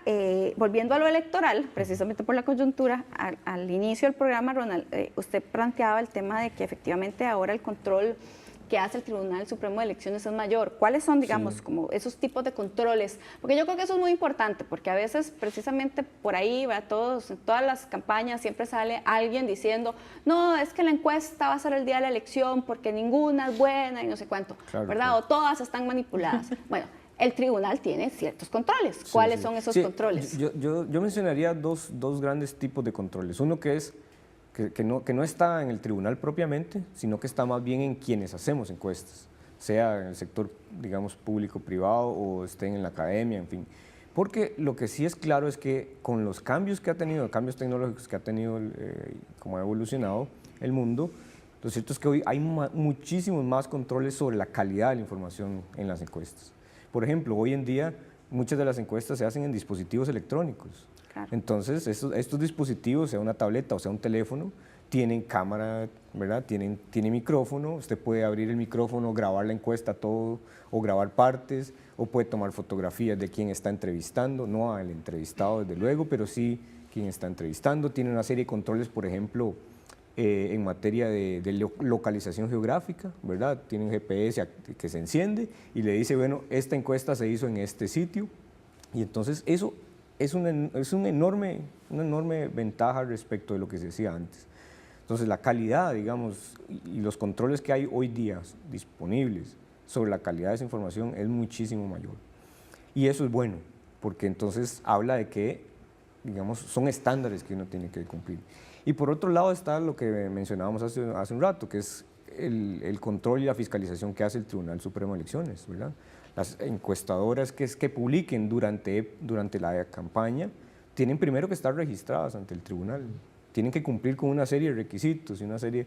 Speaker 1: volviendo a lo electoral, precisamente por la coyuntura, al inicio del programa, Ronald, usted planteaba el tema de que efectivamente ahora el control que hace el Tribunal Supremo de Elecciones es mayor. ¿Cuáles son, digamos, como esos tipos de controles? Porque yo creo que eso es muy importante, porque a veces precisamente por ahí, en todas las campañas siempre sale alguien diciendo, no, es que la encuesta va a ser el día de la elección porque ninguna es buena y no sé cuánto, ¿verdad? Claro. O todas están manipuladas. Bueno, el tribunal tiene ciertos controles. ¿Cuáles son esos controles?
Speaker 2: Yo mencionaría dos grandes tipos de controles. Uno que es que no está en el tribunal propiamente, sino que está más bien en quienes hacemos encuestas, sea en el sector, digamos, público-privado o estén en la academia, en fin. Porque lo que sí es claro es que con los cambios que ha tenido, cambios tecnológicos que ha tenido, como ha evolucionado el mundo, lo cierto es que hoy hay muchísimos más controles sobre la calidad de la información en las encuestas. Por ejemplo, hoy en día muchas de las encuestas se hacen en dispositivos electrónicos. Claro. Entonces, estos dispositivos, sea una tableta o sea un teléfono, tienen cámara, ¿verdad? Tienen micrófono, usted puede abrir el micrófono, grabar la encuesta todo, o grabar partes, o puede tomar fotografías de quien está entrevistando, no al entrevistado desde luego, pero sí quien está entrevistando. Tiene una serie de controles, por ejemplo, en materia de localización geográfica, ¿verdad? Tiene un GPS que se enciende y le dice, bueno, esta encuesta se hizo en este sitio, y entonces eso es una enorme ventaja respecto de lo que se decía antes. Entonces la calidad, digamos, y los controles que hay hoy día disponibles sobre la calidad de esa información es muchísimo mayor. Y eso es bueno, porque entonces habla de que, digamos, son estándares que uno tiene que cumplir. Y por otro lado está lo que mencionábamos hace un rato, que es el control y la fiscalización que hace el Tribunal Supremo de Elecciones, ¿verdad? Las encuestadoras que publiquen durante la campaña tienen primero que estar registradas ante el tribunal, tienen que cumplir con una serie de requisitos y una serie,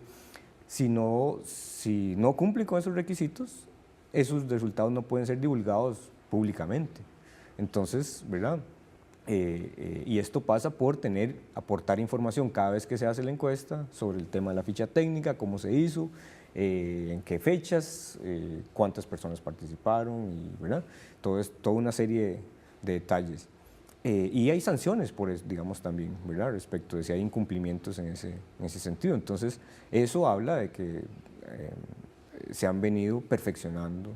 Speaker 2: si no cumplen con esos requisitos, esos resultados no pueden ser divulgados públicamente. Entonces, ¿verdad? Y esto pasa por aportar información cada vez que se hace la encuesta sobre el tema de la ficha técnica, cómo se hizo, en qué fechas, cuántas personas participaron, y, ¿verdad? Toda una serie de detalles. Y hay sanciones, digamos, también, ¿verdad? Respecto de si hay incumplimientos en ese sentido. Entonces, eso habla de que se han venido perfeccionando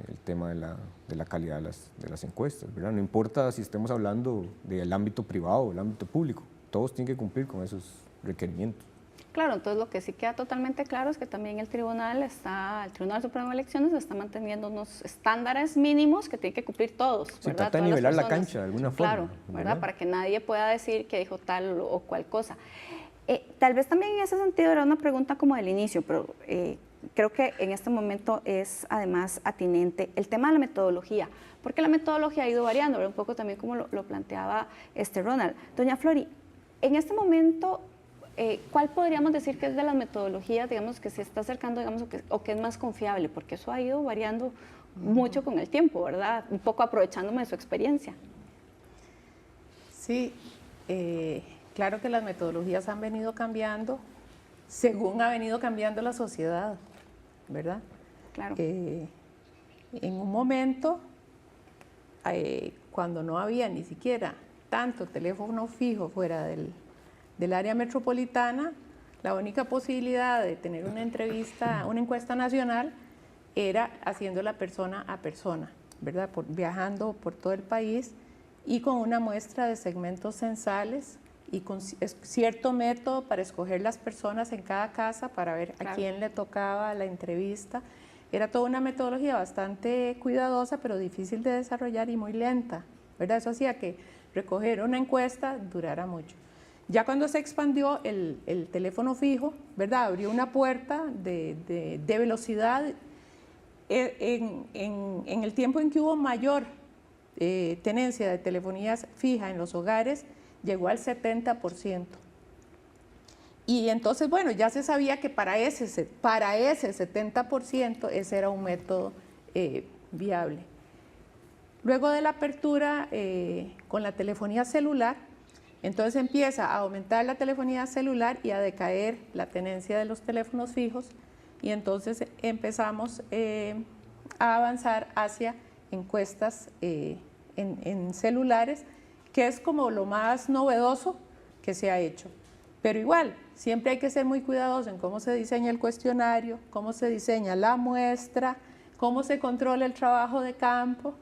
Speaker 2: el tema de la calidad de las encuestas, ¿verdad? No importa si estemos hablando del ámbito privado o el ámbito público, todos tienen que cumplir con esos requerimientos.
Speaker 1: Claro, entonces lo que sí queda totalmente claro es que también el Tribunal Supremo de Elecciones está manteniendo unos estándares mínimos que tienen que cumplir todos, ¿verdad?
Speaker 2: Se trata de nivelar la cancha de alguna forma.
Speaker 1: Claro, ¿verdad? Para que nadie pueda decir que dijo tal o cual cosa. Tal vez también en ese sentido era una pregunta como del inicio, pero creo que en este momento es además atinente el tema de la metodología, porque la metodología ha ido variando, ¿verdad? Un poco también como lo planteaba Ronald. Doña Flori, en este momento, ¿cuál podríamos decir que es de las metodologías, digamos, que se está acercando, digamos, o que es más confiable? Porque eso ha ido variando mucho con el tiempo, ¿verdad? Un poco aprovechándome de su experiencia.
Speaker 3: Sí, claro que las metodologías han venido cambiando según ha venido cambiando la sociedad, ¿verdad?
Speaker 1: Claro.
Speaker 3: En un momento, cuando no había ni siquiera tanto teléfono fijo fuera del área metropolitana, la única posibilidad de tener una encuesta nacional era haciéndola persona a persona, ¿verdad? Viajando por todo el país y con una muestra de segmentos censales y con cierto método para escoger las personas en cada casa para ver a quién le tocaba la entrevista. Era toda una metodología bastante cuidadosa, pero difícil de desarrollar y muy lenta, ¿verdad? Eso hacía que recoger una encuesta durara mucho. Ya cuando se expandió el teléfono fijo, ¿verdad? Abrió una puerta de velocidad en el tiempo en que hubo mayor tenencia de telefonía fija en los hogares, llegó al 70%. Y entonces, bueno, ya se sabía que para ese 70% ese era un método viable. Luego de la apertura con la telefonía celular, entonces empieza a aumentar la telefonía celular y a decaer la tenencia de los teléfonos fijos, y entonces empezamos a avanzar hacia encuestas en celulares, que es como lo más novedoso que se ha hecho. Pero igual, siempre hay que ser muy cuidadoso en cómo se diseña el cuestionario, cómo se diseña la muestra, cómo se controla el trabajo de campo,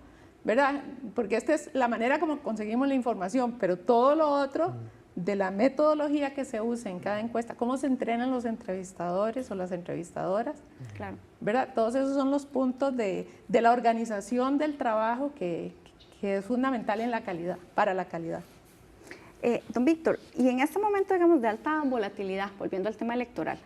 Speaker 3: ¿verdad? Porque esta es la manera como conseguimos la información, pero todo lo otro de la metodología que se usa en cada encuesta, cómo se entrenan los entrevistadores o las entrevistadoras,
Speaker 1: Claro.
Speaker 3: ¿verdad? Todos esos son los puntos de la organización del trabajo que es fundamental en la calidad, para la calidad.
Speaker 1: Don Víctor, y en este momento, digamos, de alta volatilidad, volviendo al tema electoral,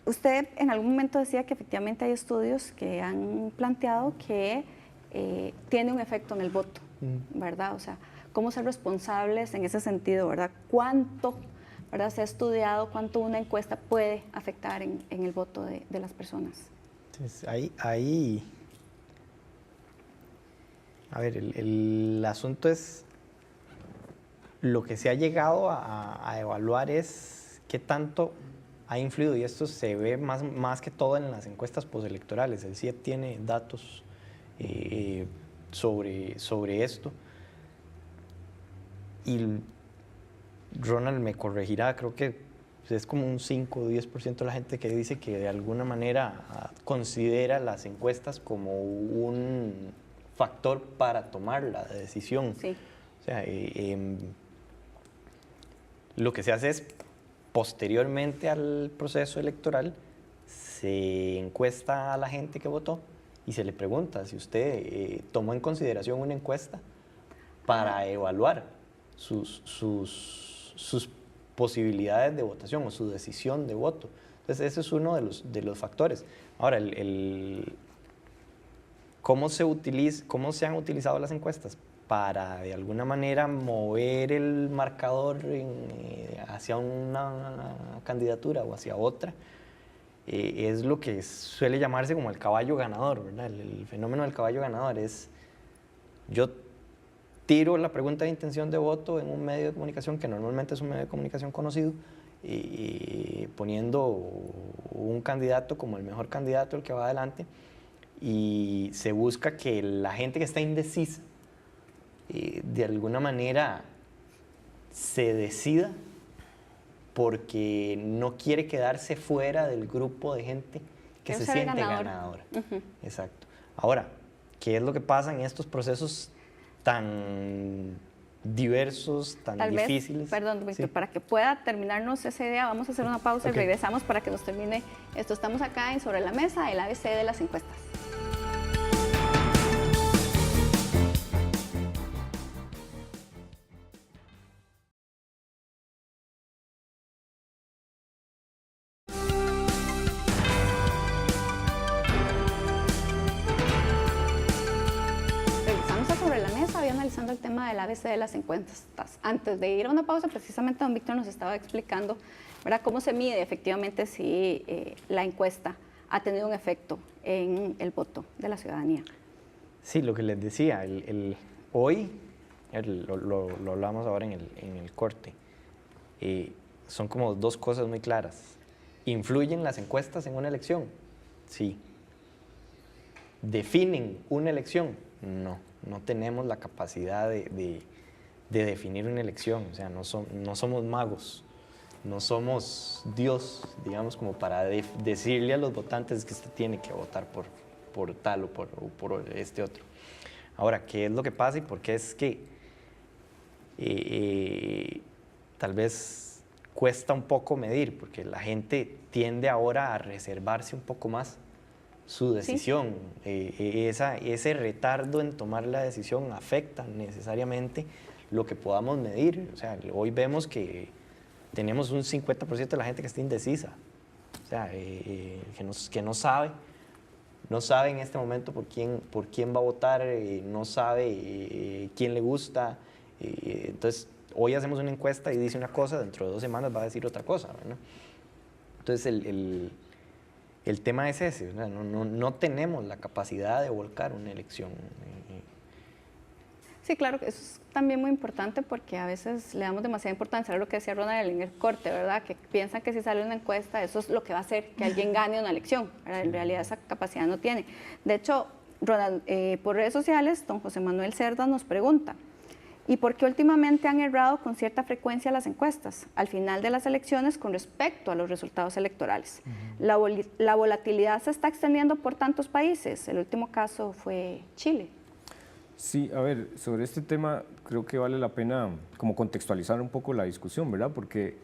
Speaker 1: usted en algún momento decía que efectivamente hay estudios que han planteado que tiene un efecto en el voto, ¿verdad? O sea, ¿cómo ser responsables en ese sentido, verdad? ¿Cuánto, verdad, se ha estudiado, cuánto una encuesta puede afectar en el voto de las personas?
Speaker 4: Entonces, a ver, el asunto es, lo que se ha llegado a evaluar es qué tanto ha influido, y esto se ve más que todo en las encuestas postelectorales. El CIEP tiene datos sobre esto, y Ronald me corregirá, creo que es como un 5 o 10% de la gente que dice que de alguna manera considera las encuestas como un factor para tomar la decisión.
Speaker 1: Sí.
Speaker 4: O sea, lo que se hace es, posteriormente al proceso electoral, se encuesta a la gente que votó y se le pregunta si usted tomó en consideración una encuesta para evaluar sus posibilidades de votación o su decisión de voto. Entonces, ese es uno de los factores. Ahora, ¿cómo se han utilizado las encuestas? Para, de alguna manera, mover el marcador hacia una candidatura o hacia otra, es lo que suele llamarse como el caballo ganador, ¿verdad? El fenómeno del caballo ganador es, yo tiro la pregunta de intención de voto en un medio de comunicación, que normalmente es un medio de comunicación conocido, poniendo un candidato como el mejor candidato, el que va adelante, y se busca que la gente que está indecisa de alguna manera se decida, porque no quiere quedarse fuera del grupo de gente que se siente ganadora. Exacto. Ahora, ¿qué es lo que pasa en estos procesos tan diversos, tan difíciles?
Speaker 1: Perdón, Víctor, para que pueda terminarnos esa idea, vamos a hacer una pausa y regresamos para que nos termine esto. Estamos acá en Sobre la Mesa, el ABC de las encuestas. Analizando el tema del ABC de las encuestas. Antes de ir a una pausa, precisamente don Víctor nos estaba explicando, ¿verdad?, cómo se mide efectivamente si la encuesta ha tenido un efecto en el voto de la ciudadanía.
Speaker 4: Sí, lo que les decía, hoy, lo hablamos ahora en el corte, son como dos cosas muy claras. ¿Influyen las encuestas en una elección? Sí. ¿Definen una elección? No, no tenemos la capacidad de definir una elección, o sea, no somos magos, no somos Dios, digamos, como para decirle a los votantes que usted tiene que votar por tal o por este otro. Ahora, ¿qué es lo que pasa y por qué es que tal vez cuesta un poco medir? Porque la gente tiende ahora a reservarse un poco más su decisión. Sí. Ese retardo en tomar la decisión afecta necesariamente lo que podamos medir. O sea, hoy vemos que tenemos un 50% de la gente que está indecisa, o sea, que no sabe en este momento por quién va a votar, no sabe quién le gusta. Entonces, hoy hacemos una encuesta y dice una cosa, dentro de 2 semanas va a decir otra cosa, ¿verdad? Entonces, el tema es ese, ¿verdad? No tenemos la capacidad de volcar una elección.
Speaker 1: Sí, claro, eso es también muy importante porque a veces le damos demasiada importancia a lo que decía Ronald en el corte, ¿verdad? Que piensan que si sale una encuesta eso es lo que va a hacer que alguien gane una elección, ¿verdad? En realidad esa capacidad no tiene. De hecho, Ronald, por redes sociales, don José Manuel Cerda nos pregunta, ¿y por qué últimamente han errado con cierta frecuencia las encuestas al final de las elecciones con respecto a los resultados electorales? La volatilidad se está extendiendo por tantos países, el último caso fue Chile.
Speaker 2: Sí, a ver, sobre este tema creo que vale la pena como contextualizar un poco la discusión, ¿verdad? Porque,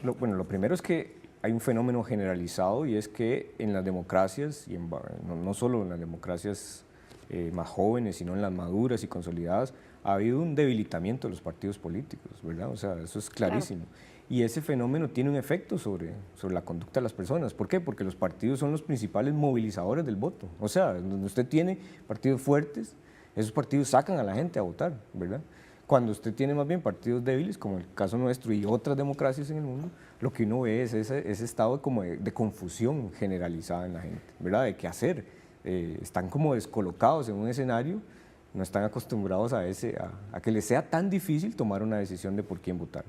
Speaker 2: lo primero es que hay un fenómeno generalizado y es que en las democracias, y no solo en las democracias más jóvenes, sino en las maduras y consolidadas, ha habido un debilitamiento de los partidos políticos, ¿verdad? O sea, eso es clarísimo. Claro. Y ese fenómeno tiene un efecto sobre la conducta de las personas. ¿Por qué? Porque los partidos son los principales movilizadores del voto. O sea, donde usted tiene partidos fuertes, esos partidos sacan a la gente a votar, ¿verdad? Cuando usted tiene más bien partidos débiles, como el caso nuestro y otras democracias en el mundo, lo que uno ve es ese estado como de confusión generalizada en la gente, ¿verdad? De qué hacer. Están como descolocados en un escenario, no están acostumbrados a que les sea tan difícil tomar una decisión de por quién votar.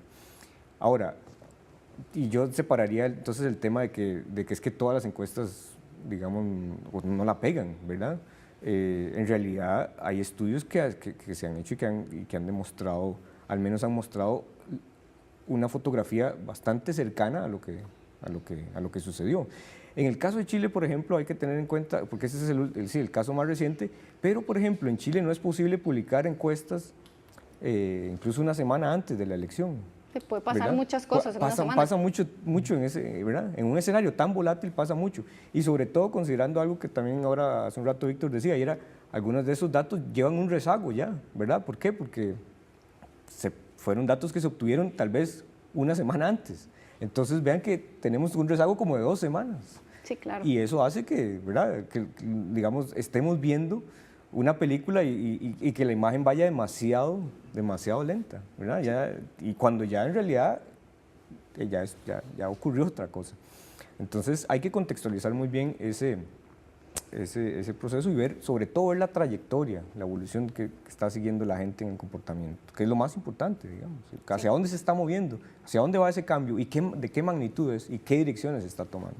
Speaker 2: Ahora, y yo separaría entonces el tema de que es que todas las encuestas, digamos, no la pegan, ¿verdad? En realidad hay estudios que se han hecho y que han demostrado, al menos han mostrado una fotografía bastante cercana a lo que sucedió. En el caso de Chile, por ejemplo, hay que tener en cuenta, porque ese es el caso más reciente, pero por ejemplo en Chile no es posible publicar encuestas incluso una semana antes de la elección.
Speaker 1: Se puede pasar, ¿verdad? Muchas cosas en una semana.
Speaker 2: Pasa mucho en ese, ¿verdad? En un escenario tan volátil pasa mucho. Y sobre todo considerando algo que también ahora hace un rato Víctor decía, y era, algunos de esos datos llevan un rezago ya, ¿verdad? ¿Por qué? Porque fueron datos que se obtuvieron tal vez una semana antes. Entonces vean que tenemos un rezago como de 2 semanas.
Speaker 1: Sí, claro.
Speaker 2: Y eso hace que, ¿verdad? Que digamos, estemos viendo una película y que la imagen vaya demasiado lenta, ¿verdad? Y cuando ya en realidad ya ocurrió otra cosa. Entonces hay que contextualizar muy bien ese proceso y sobre todo ver la trayectoria, la evolución que está siguiendo la gente en el comportamiento, que es lo más importante, digamos, hacia dónde se está moviendo, hacia dónde va ese cambio y de qué magnitudes y qué direcciones se está tomando.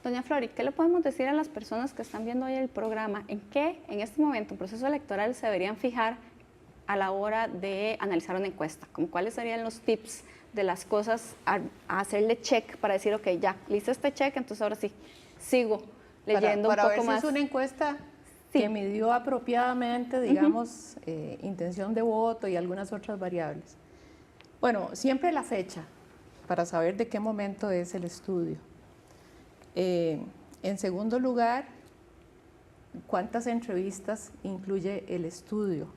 Speaker 1: Doña Flori, ¿qué le podemos decir a las personas que están viendo hoy el programa? ¿En qué, en este momento, un proceso electoral, se deberían fijar a la hora de analizar una encuesta? ¿Cómo cuáles serían los tips de las cosas a hacerle check para decir, ok, ya, listo este check, entonces ahora sí, sigo leyendo
Speaker 3: para
Speaker 1: un poco
Speaker 3: ver
Speaker 1: más?
Speaker 3: Si es una encuesta que midió apropiadamente, digamos, intención de voto y algunas otras variables. Bueno, siempre la fecha, para saber de qué momento es el estudio. En segundo lugar, ¿cuántas entrevistas incluye el estudio?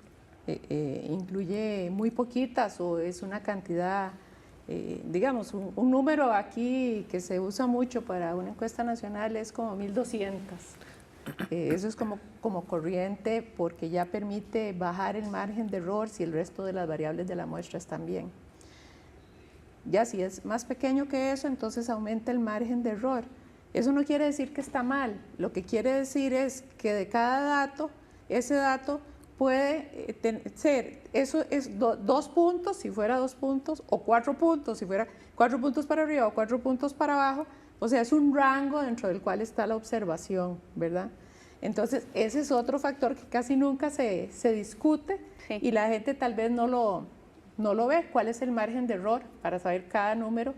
Speaker 3: ¿Incluye muy poquitas o es una cantidad, digamos, un número aquí que se usa mucho para una encuesta nacional es como 1.200? Eso es como corriente porque ya permite bajar el margen de error si el resto de las variables de la muestra están bien. Ya si es más pequeño que eso, entonces aumenta el margen de error. Eso no quiere decir que está mal, lo que quiere decir es que de cada dato, ese dato puede ser, eso es 2 puntos, si fuera 2 puntos, o 4 puntos, si fuera 4 puntos para arriba o 4 puntos para abajo, o sea, es un rango dentro del cual está la observación, ¿verdad? Entonces, ese es otro factor que casi nunca se discute
Speaker 1: Sí.
Speaker 3: y la gente tal vez no lo ve. ¿Cuál es el margen de error para saber cada número,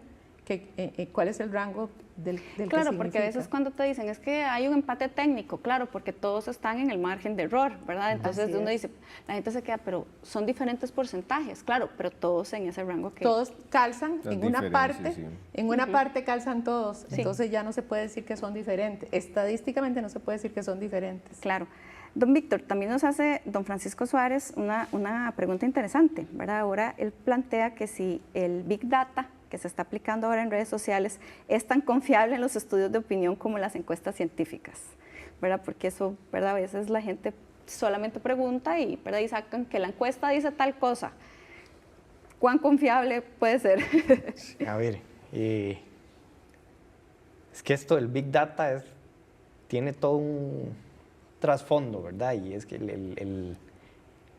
Speaker 3: cuál es el rango del
Speaker 1: Claro,
Speaker 3: que
Speaker 1: porque a veces
Speaker 3: significa?
Speaker 1: cuando te dicen es que hay un empate técnico, claro, porque todos están en el margen de error, ¿verdad? Entonces
Speaker 3: Así
Speaker 1: uno
Speaker 3: es.
Speaker 1: dice, la gente se queda, pero son diferentes porcentajes, claro, pero todos en ese rango que...
Speaker 3: Todos calzan
Speaker 2: Las
Speaker 3: en una
Speaker 2: diferencias,
Speaker 3: parte,
Speaker 2: sí.
Speaker 3: en una parte calzan todos,
Speaker 1: Sí.
Speaker 3: entonces ya no se puede decir que son diferentes. Estadísticamente no se puede decir que son diferentes.
Speaker 1: Claro. Don Víctor, también nos hace don Francisco Suárez una pregunta interesante, ¿verdad? Ahora él plantea que si el Big Data que se está aplicando ahora en redes sociales es tan confiable en los estudios de opinión como las encuestas científicas, ¿verdad? Porque eso, ¿verdad? A veces la gente solamente pregunta y, ¿verdad? Y sacan que la encuesta dice tal cosa. ¿Cuán confiable puede ser?
Speaker 4: A ver, es que esto del Big Data tiene todo un trasfondo, ¿verdad? Y es que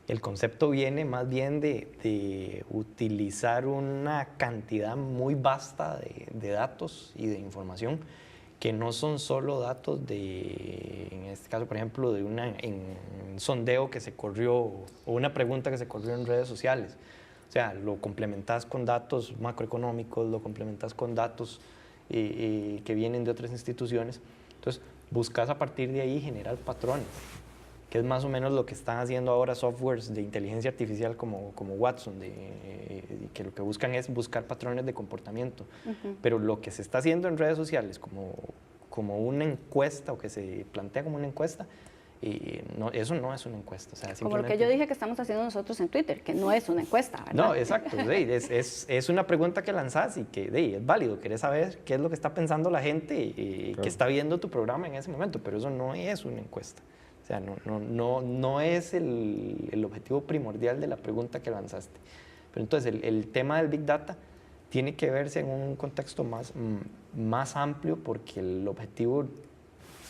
Speaker 4: el concepto viene más bien de utilizar una cantidad muy vasta de datos y de información que no son solo datos en este caso, por ejemplo, de un sondeo que se corrió o una pregunta que se corrió en redes sociales. O sea, lo complementas con datos macroeconómicos, lo complementas con datos que vienen de otras instituciones. Entonces, buscas a partir de ahí generar patrones, que es más o menos lo que están haciendo ahora softwares de inteligencia artificial como Watson, que lo que buscan es buscar patrones de comportamiento. Pero lo que se está haciendo en redes sociales como una encuesta, o que se plantea como una encuesta, eso no es una encuesta. O sea,
Speaker 1: Como lo que yo dije que estamos haciendo nosotros en Twitter, que no es una encuesta, ¿verdad?
Speaker 4: No, exacto. Es una pregunta que lanzas y que es válido. Querés saber qué es lo que está pensando la gente que está viendo tu programa en ese momento, pero eso no es una encuesta. O sea, no es el objetivo primordial de la pregunta que lanzaste. Pero entonces el tema del Big Data tiene que verse en un contexto más amplio, porque el objetivo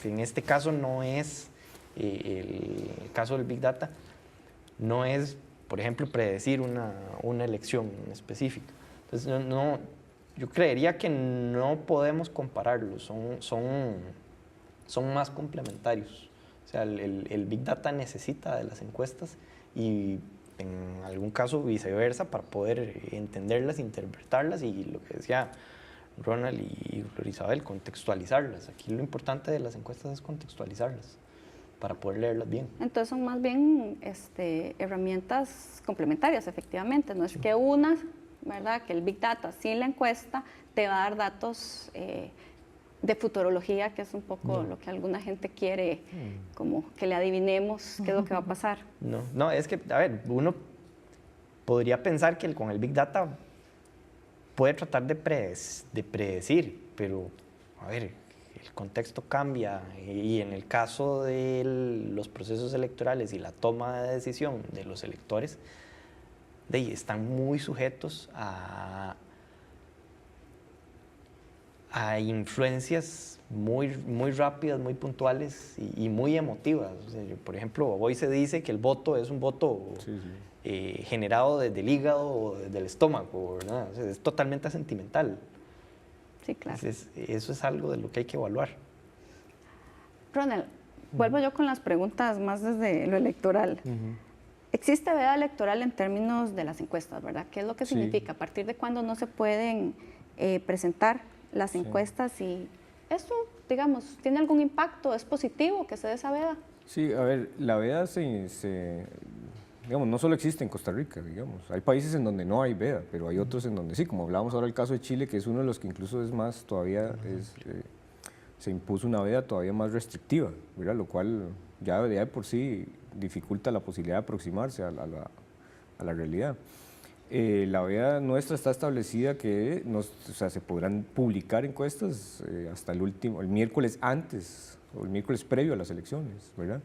Speaker 4: en este caso no es, el caso del Big Data no es, por ejemplo, predecir una elección específica. Entonces, yo creería que no podemos compararlos, son más complementarios. O sea, el Big Data necesita de las encuestas y en algún caso viceversa para poder entenderlas, interpretarlas y, lo que decía Ronald y Isabel, contextualizarlas. Aquí lo importante de las encuestas es contextualizarlas para poder leerlas bien.
Speaker 1: Entonces son más bien herramientas complementarias, efectivamente. No es que una, ¿verdad? Que el Big Data sin la encuesta te va a dar datos de futurología, que es un poco lo que alguna gente quiere, como que le adivinemos qué es lo que va a pasar.
Speaker 4: No, es que, a ver, uno podría pensar que con el Big Data puede tratar de predecir, pero, a ver, el contexto cambia y en el caso de los procesos electorales y la toma de decisión de los electores, están muy sujetos a influencias muy rápidas, muy puntuales y muy emotivas. O sea, por ejemplo, hoy se dice que el voto es un voto generado desde el hígado o desde el estómago, ¿verdad? O sea, es totalmente sentimental.
Speaker 1: Sí, claro.
Speaker 4: Entonces, eso es algo de lo que hay que evaluar.
Speaker 1: Ronald, vuelvo yo con las preguntas más desde lo electoral. Existe veda electoral en términos de las encuestas, ¿verdad? ¿Qué es lo que significa? ¿A partir de cuándo no se pueden presentar las encuestas? Y eso, digamos, ¿tiene algún impacto? ¿Es positivo que se dé esa veda?
Speaker 2: Sí, a ver, la veda digamos, no solo existe en Costa Rica, digamos. Hay países en donde no hay veda, pero hay otros en donde sí, como hablábamos ahora del caso de Chile, que es uno de los que incluso es más, todavía se impuso una veda todavía más restrictiva, ¿verdad? Lo cual ya de por sí dificulta la posibilidad de aproximarse a la realidad. La veda nuestra está establecida que se podrán publicar encuestas hasta el miércoles antes o el miércoles previo a las elecciones, ¿verdad?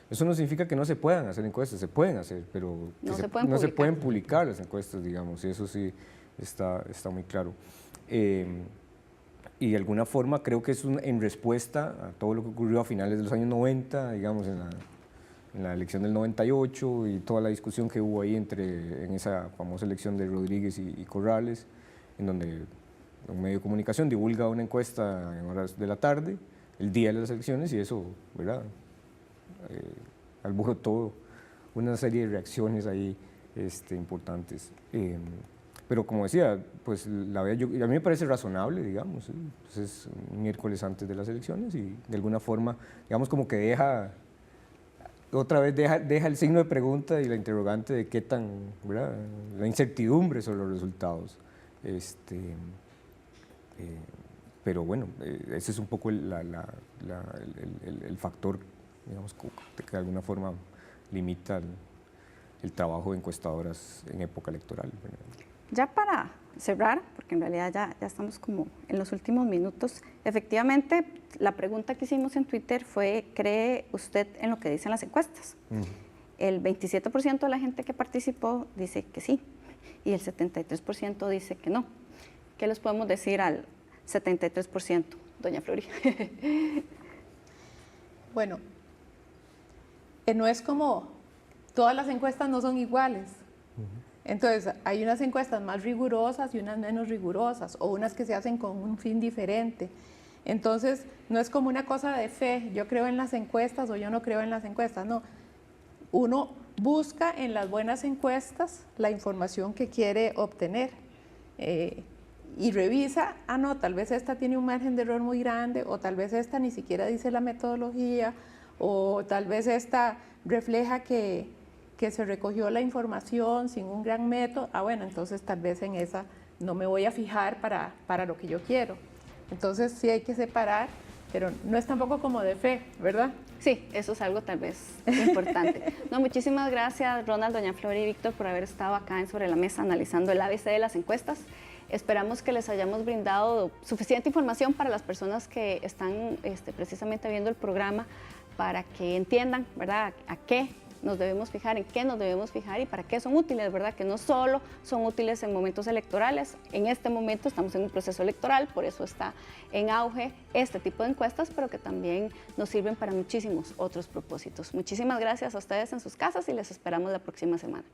Speaker 2: Eso no significa que no se puedan hacer encuestas, se pueden hacer, pero
Speaker 1: no
Speaker 2: se pueden publicar las encuestas, digamos, y eso sí está muy claro. Y de alguna forma creo que es en respuesta a todo lo que ocurrió a finales de los años 90, digamos, en la elección del 98 y toda la discusión que hubo ahí en esa famosa elección de Rodríguez y Corrales, en donde un medio de comunicación divulga una encuesta en horas de la tarde, el día de las elecciones, y eso, ¿verdad?, alborotó una serie de reacciones ahí importantes. Pero como decía, pues a mí me parece razonable, digamos, entonces un miércoles antes de las elecciones y de alguna forma, digamos, como que otra vez deja el signo de pregunta y la interrogante de qué tan, ¿verdad?, la incertidumbre sobre los resultados. Pero bueno, ese es un poco el factor, digamos, que de alguna forma limita el trabajo de encuestadoras en época electoral, ¿verdad?
Speaker 1: Ya para cerrar, porque en realidad ya estamos como en los últimos minutos, efectivamente la pregunta que hicimos en Twitter fue, ¿cree usted en lo que dicen las encuestas? El 27% de la gente que participó dice que sí y el 73% dice que no. ¿Qué les podemos decir al 73%, doña Flori?
Speaker 3: Bueno, no es como, todas las encuestas no son iguales. Entonces, hay unas encuestas más rigurosas y unas menos rigurosas, o unas que se hacen con un fin diferente. Entonces, no es como una cosa de fe, yo creo en las encuestas o yo no creo en las encuestas, no. Uno busca en las buenas encuestas la información que quiere obtener y revisa, no, tal vez esta tiene un margen de error muy grande, o tal vez esta ni siquiera dice la metodología, o tal vez esta refleja que se recogió la información sin un gran método, bueno, entonces tal vez en esa no me voy a fijar para lo que yo quiero. Entonces sí hay que separar, pero no es tampoco como de fe, ¿verdad?
Speaker 1: Sí, eso es algo tal vez importante. No, muchísimas gracias, Ronald, doña Flori y Víctor, por haber estado acá en Sobre la Mesa analizando el ABC de las encuestas. Esperamos que les hayamos brindado suficiente información para las personas que están precisamente viendo el programa, para que entiendan, ¿verdad?, a qué nos debemos fijar, en qué nos debemos fijar y para qué son útiles, ¿verdad? Que no solo son útiles en momentos electorales. En este momento estamos en un proceso electoral, por eso está en auge este tipo de encuestas, pero que también nos sirven para muchísimos otros propósitos. Muchísimas gracias a ustedes en sus casas y les esperamos la próxima semana.